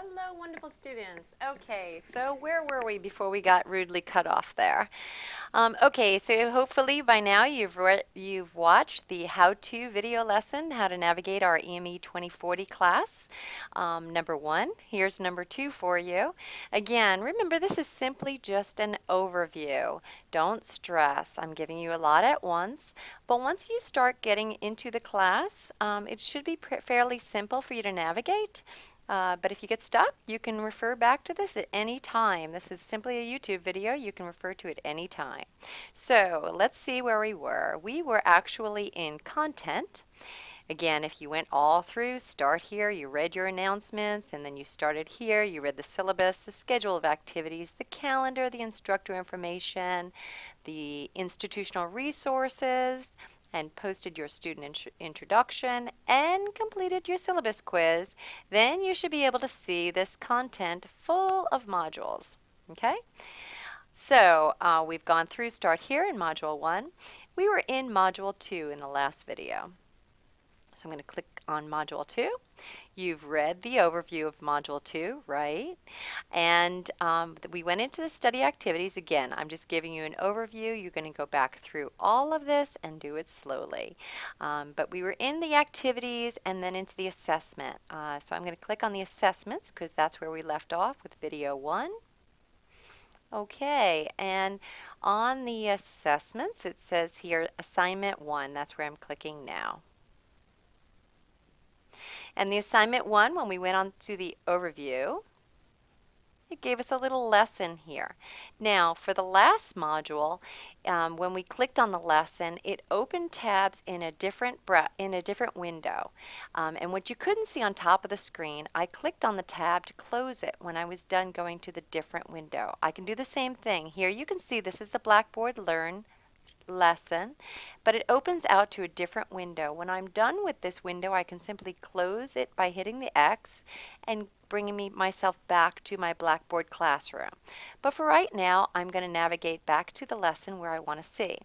Hello, wonderful students. Okay, so where were we before we got rudely cut off there? Okay, so hopefully by now you've watched the how-to video lesson, how to navigate our EME 2040 class. Number 1, here's number 2 for you. Again, remember this is simply just an overview. Don't stress. I'm giving you a lot at once, but once you start getting into the class, it should be fairly simple for you to navigate. But if you get stuck, you can refer back to this at any time. This is simply a YouTube video. You can refer to it any time. So let's see where we were. We were actually in content. Again, if you went all through, start here, you read your announcements, and then you started here, you read the syllabus, the schedule of activities, the calendar, the instructor information, the institutional resources, and posted your student introduction and completed your syllabus quiz, then you should be able to see this content full of modules. Okay? So we've gone through, start here in Module 1. We were in Module 2 in the last video. So I'm going to click on Module 2. You've read the overview of Module 2, right? And we went into the study activities. Again, I'm just giving you an overview. You're going to go back through all of this and do it slowly. But we were in the activities and then into the assessment. So I'm going to click on the assessments because that's where we left off with video 1. Okay, and on the assessments, it says here Assignment 1. That's where I'm clicking now. And the assignment 1, when we went on to the overview, it gave us a little lesson here. Now, for the last module, when we clicked on the lesson, it opened tabs in a different window. And what you couldn't see on top of the screen, I clicked on the tab to close it when I was done going to the different window. I can do the same thing. Here you can see this is the Blackboard Learn lesson, but it opens out to a different window. When I'm done with this window, I can simply close it by hitting the X and bringing myself back to my Blackboard classroom. But for right now, I'm going to navigate back to the lesson where I want to see.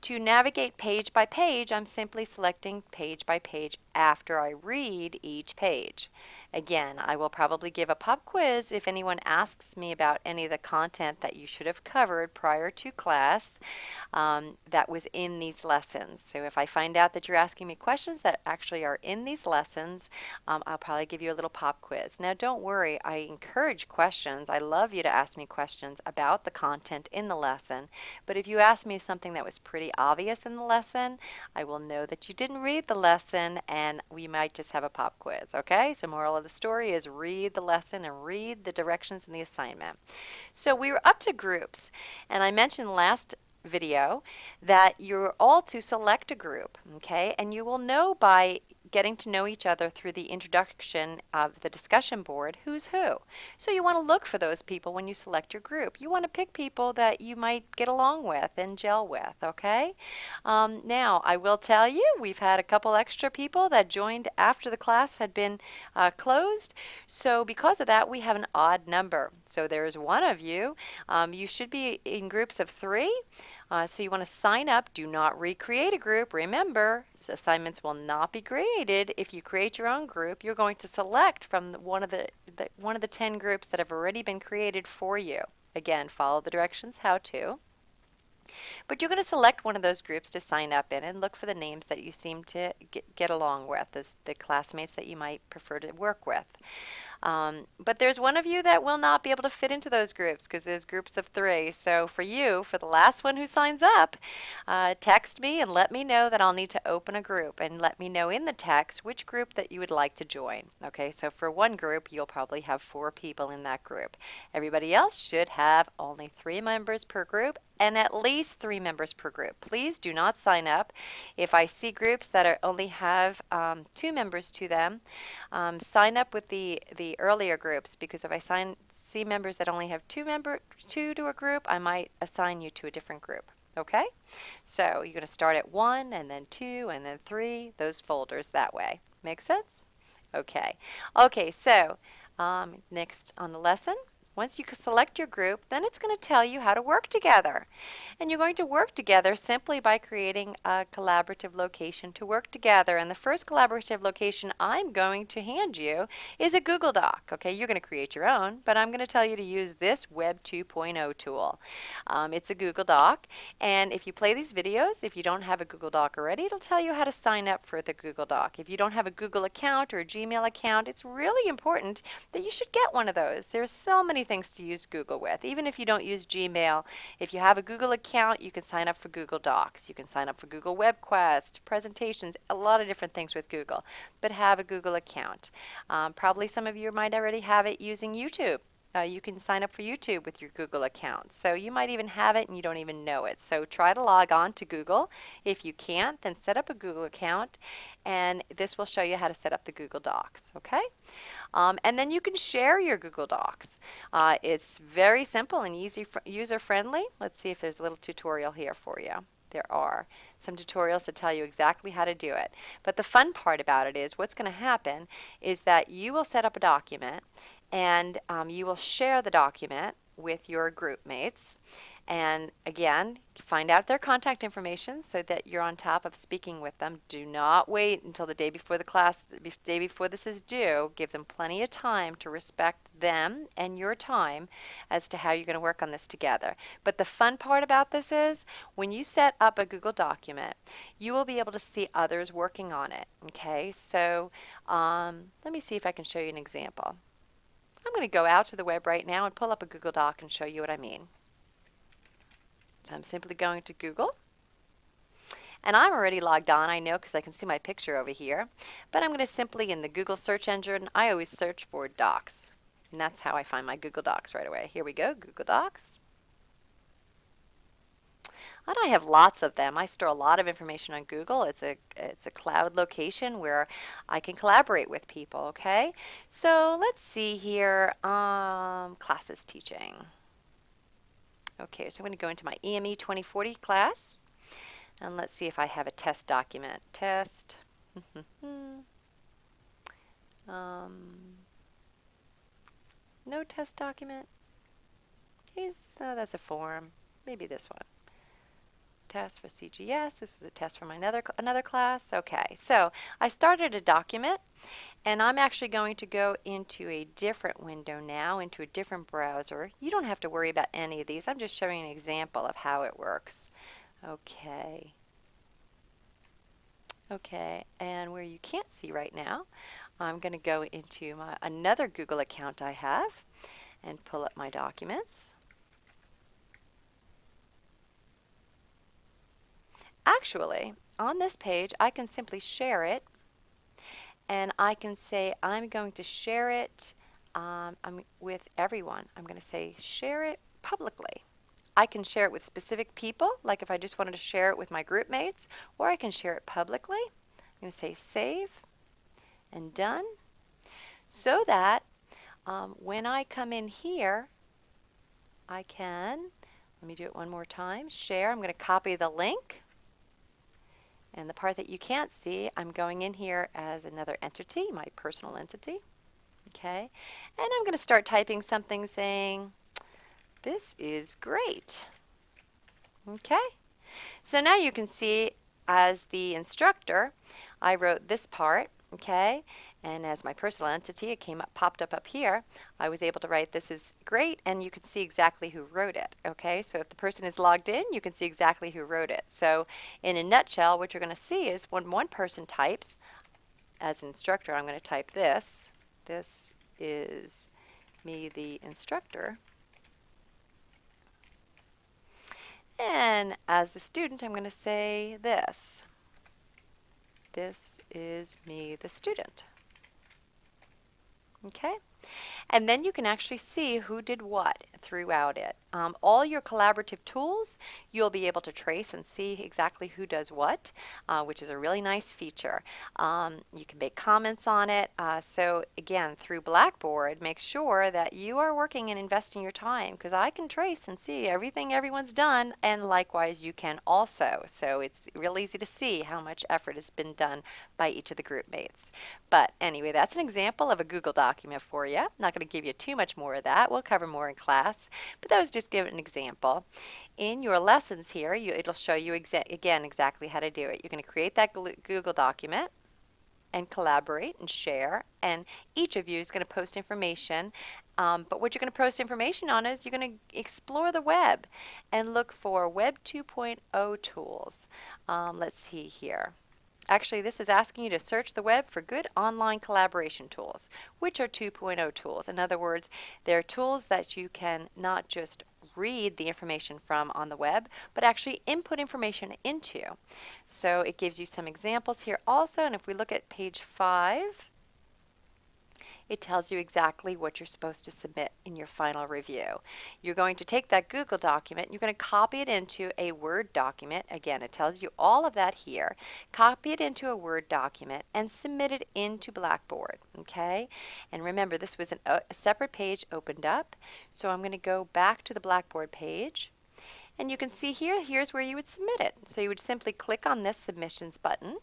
To navigate page by page, I'm simply selecting page by page after I read each page. Again, I will probably give a pop quiz if anyone asks me about any of the content that you should have covered prior to class that was in these lessons. So if I find out that you're asking me questions that actually are in these lessons, I'll probably give you a little pop quiz. Now don't worry, I encourage questions. I love you to ask me questions about the content in the lesson. But if you ask me something that was pretty obvious in the lesson, I will know that you didn't read the lesson and we might just have a pop quiz, okay? So moral of the story is read the lesson and read the directions in the assignment. So we were up to groups, and I mentioned last video that you're all to select a group, okay? And you will know by getting to know each other through the introduction of the discussion board who's who. So you want to look for those people when you select your group. You want to pick people that you might get along with and gel with, okay? Now, I will tell you, we've had a couple extra people that joined after the class had been closed. So because of that, we have an odd number. So there's one of you. You should be in groups of 3. So you want to sign up. Do not recreate a group. Remember, assignments will not be created. If you create your own group, you're going to select from one of the 10 groups that have already been created for you. Again, follow the directions how to. But you're going to select one of those groups to sign up in and look for the names that you seem to get along with, the classmates that you might prefer to work with. But there's one of you that will not be able to fit into those groups because there's groups of 3. So for you, for the last one who signs up, text me and let me know that I'll need to open a group, and let me know in the text which group that you would like to join. Okay, so for one group, you'll probably have 4 people in that group. Everybody else should have only 3 members per group and at least 3 members per group. Please do not sign up. If I see groups that only have 2 members to them, sign up with the earlier groups, because if I see members that only have 2 to a group, I might assign you to a different group. Okay? So you're going to start at 1 and then 2 and then 3, those folders that way. Make sense? Okay. Okay, so next on the lesson, Once you select your group, then it's going to tell you how to work together. And you're going to work together simply by creating a collaborative location to work together. And the first collaborative location I'm going to hand you is a Google Doc. Okay, you're going to create your own, but I'm going to tell you to use this Web 2.0 tool. It's a Google Doc, and if you play these videos, if you don't have a Google Doc already, it'll tell you how to sign up for the Google Doc. If you don't have a Google account or a Gmail account, it's really important that you should get one of those. There's so many things to use Google with. Even if you don't use Gmail, if you have a Google account, you can sign up for Google Docs. You can sign up for Google WebQuest, presentations, a lot of different things with Google. But have a Google account. Probably some of you might already have it using YouTube. You can sign up for YouTube with your Google account. So you might even have it and you don't even know it. So try to log on to Google. If you can't, then set up a Google account, and this will show you how to set up the Google Docs. Okay? And then you can share your Google Docs. It's very simple and easy, user-friendly. Let's see if there's a little tutorial here for you. There are some tutorials that tell you exactly how to do it. But the fun part about it is what's going to happen is that you will set up a document, and you will share the document with your group mates. And again, find out their contact information so that you're on top of speaking with them. Do not wait until the day before the class, the day before this is due. Give them plenty of time to respect them and your time as to how you're going to work on this together. But the fun part about this is when you set up a Google document, you will be able to see others working on it. Okay, so let me see if I can show you an example. I'm going to go out to the web right now and pull up a Google Doc and show you what I mean. So I'm simply going to Google, and I'm already logged on, I know, because I can see my picture over here, but I'm going to simply, in the Google search engine, I always search for Docs, and that's how I find my Google Docs right away. Here we go, Google Docs. And I have lots of them. I store a lot of information on Google. It's a cloud location where I can collaborate with people, okay? So let's see here, classes teaching. Okay, so I'm going to go into my EME2040 class, and let's see if I have a test document. Test. No test document. Oh, that's a form. Maybe this one. Test for CGS. This was a test from another class. Okay, so I started a document, and I'm actually going to go into a different window now, into a different browser. You don't have to worry about any of these. I'm just showing an example of how it works. Okay. Okay, and where you can't see right now, I'm going to go into another Google account I have and pull up my documents. Actually, on this page, I can simply share it, and I can say I'm going to share it with everyone. I'm going to say share it publicly. I can share it with specific people, like if I just wanted to share it with my group mates, or I can share it publicly. I'm going to say save and done, so that when I come in here, I can, let me do it one more time, share. I'm going to copy the link. And the part that you can't see, I'm going in here as another entity, my personal entity. Okay, and I'm going to start typing something saying, this is great. Okay, so now you can see as the instructor, I wrote this part, okay, and as my personal entity, it popped up here. I was able to write this is great, and you can see exactly who wrote it, okay? So if the person is logged in, you can see exactly who wrote it. So in a nutshell, what you're going to see is when one person types, as an instructor, I'm going to type this. This is me, the instructor. And as the student, I'm going to say this. This is me, the student. Okay, and then you can actually see who did what throughout it. All your collaborative tools, you'll be able to trace and see exactly who does what, which is a really nice feature. You can make comments on it. So again, through Blackboard, make sure that you are working and investing your time, because I can trace and see everything everyone's done, and likewise you can also. So it's real easy to see how much effort has been done by each of the group mates. But anyway, that's an example of a Google document for you. you. I'm not going to give you too much more of that. We'll cover more in class, but that was just give an example. In your lessons here, it'll show you again exactly how to do it. You're going to create that Google document and collaborate and share, and each of you is going to post information. But what you're going to post information on is you're going to explore the web and look for Web 2.0 tools. Let's see here. Actually, this is asking you to search the web for good online collaboration tools, which are 2.0 tools. In other words, they're tools that you can not just read the information from on the web, but actually input information into. So it gives you some examples here also, and if we look at page 5, it tells you exactly what you're supposed to submit in your final review. You're going to take that Google document, you're going to copy it into a Word document. Again, it tells you all of that here. Copy it into a Word document and submit it into Blackboard, okay? And remember, this was a separate page opened up, so I'm going to go back to the Blackboard page. And you can see here, here's where you would submit it. So you would simply click on this Submissions button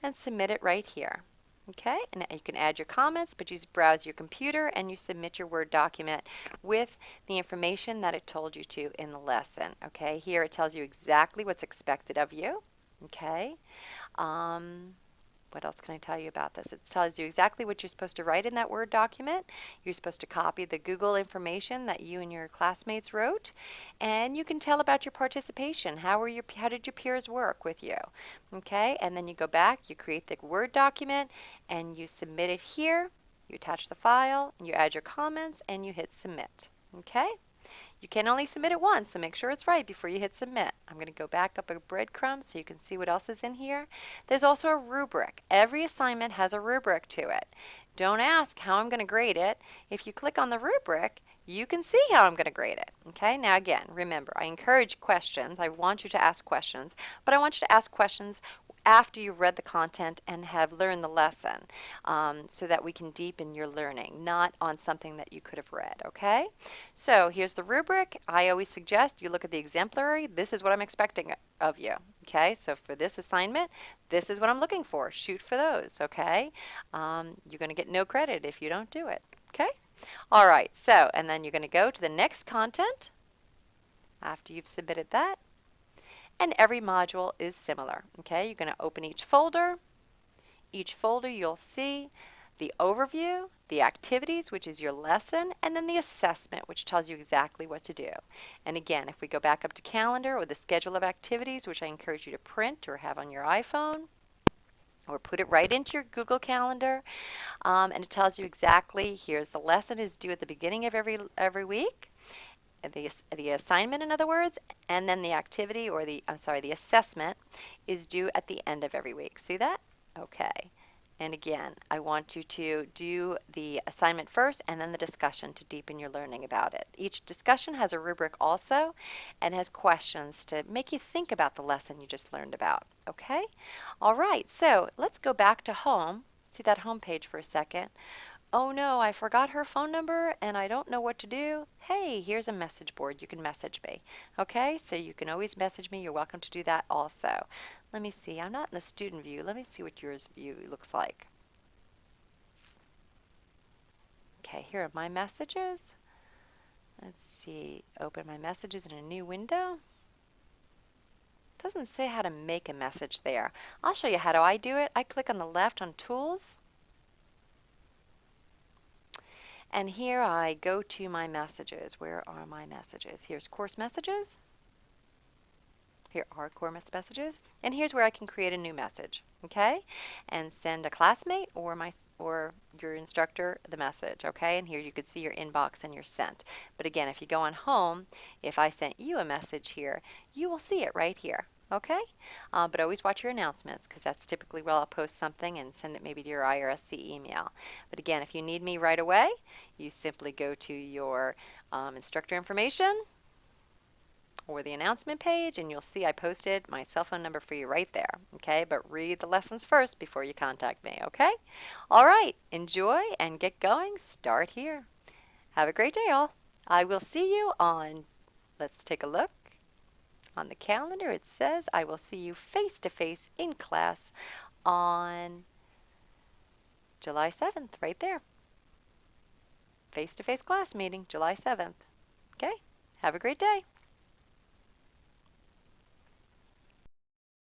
and submit it right here. Okay, and you can add your comments, but you browse your computer and you submit your Word document with the information that it told you to in the lesson. Okay, here it tells you exactly what's expected of you. Okay, what else can I tell you about this? It tells you exactly what you're supposed to write in that Word document. You're supposed to copy the Google information that you and your classmates wrote, and you can tell about your participation. How did your peers work with you? Okay, and then you go back, you create the Word document, and you submit it here. You attach the file, you add your comments, and you hit submit. Okay? You can only submit it once, so make sure it's right before you hit submit. I'm going to go back up a breadcrumb so you can see what else is in here. There's also a rubric. Every assignment has a rubric to it. Don't ask how I'm going to grade it. If you click on the rubric, you can see how I'm going to grade it. Okay, now again, remember, I encourage questions. I want you to ask questions, but I want you to ask questions after you've read the content and have learned the lesson, so that we can deepen your learning, not on something that you could have read, okay? So here's the rubric. I always suggest you look at the exemplary. This is what I'm expecting of you, okay? So for this assignment, this is what I'm looking for. Shoot for those, okay? You're going to get no credit if you don't do it, okay? All right, so, and then you're going to go to the next content after you've submitted that. And every module is similar, okay? You're going to open each folder. Each folder you'll see the overview, the activities, which is your lesson, and then the assessment, which tells you exactly what to do. And again, if we go back up to calendar or the schedule of activities, which I encourage you to print or have on your iPhone, or put it right into your Google Calendar, and it tells you exactly, here's the lesson is due at the beginning of every week. The assignment, in other words, and then the activity or the assessment is due at the end of every week. See that? Okay. And again, I want you to do the assignment first and then the discussion to deepen your learning about it. Each discussion has a rubric also and has questions to make you think about the lesson you just learned about. Okay? All right, so let's go back to home. See that home page for a second. Oh no, I forgot her phone number and I don't know what to do. Hey, here's a message board. You can message me. Okay, so you can always message me. You're welcome to do that also. Let me see. I'm not in the student view. Let me see what yours view looks like. Okay, here are my messages. Let's see. Open my messages in a new window. Doesn't say how to make a message there. I'll show you how do I do it. I click on the left on Tools. And here I go to my messages. Where are my messages? Here's course messages. Here are course messages. And here's where I can create a new message, okay? And send a classmate or your instructor the message, okay? And here you can see your inbox and your sent. But again, if you go on home, if I sent you a message here, you will see it right here. Okay? But always watch your announcements because that's typically where I'll post something and send it maybe to your IRSC email. But again, if you need me right away, you simply go to your instructor information or the announcement page and you'll see I posted my cell phone number for you right there. Okay? But read the lessons first before you contact me. Okay? All right. Enjoy and get going. Start here. Have a great day, all. I will see you on, let's take a look. On the calendar, it says I will see you face-to-face in class on July 7th, right there. Face-to-face class meeting, July 7th. Okay, have a great day.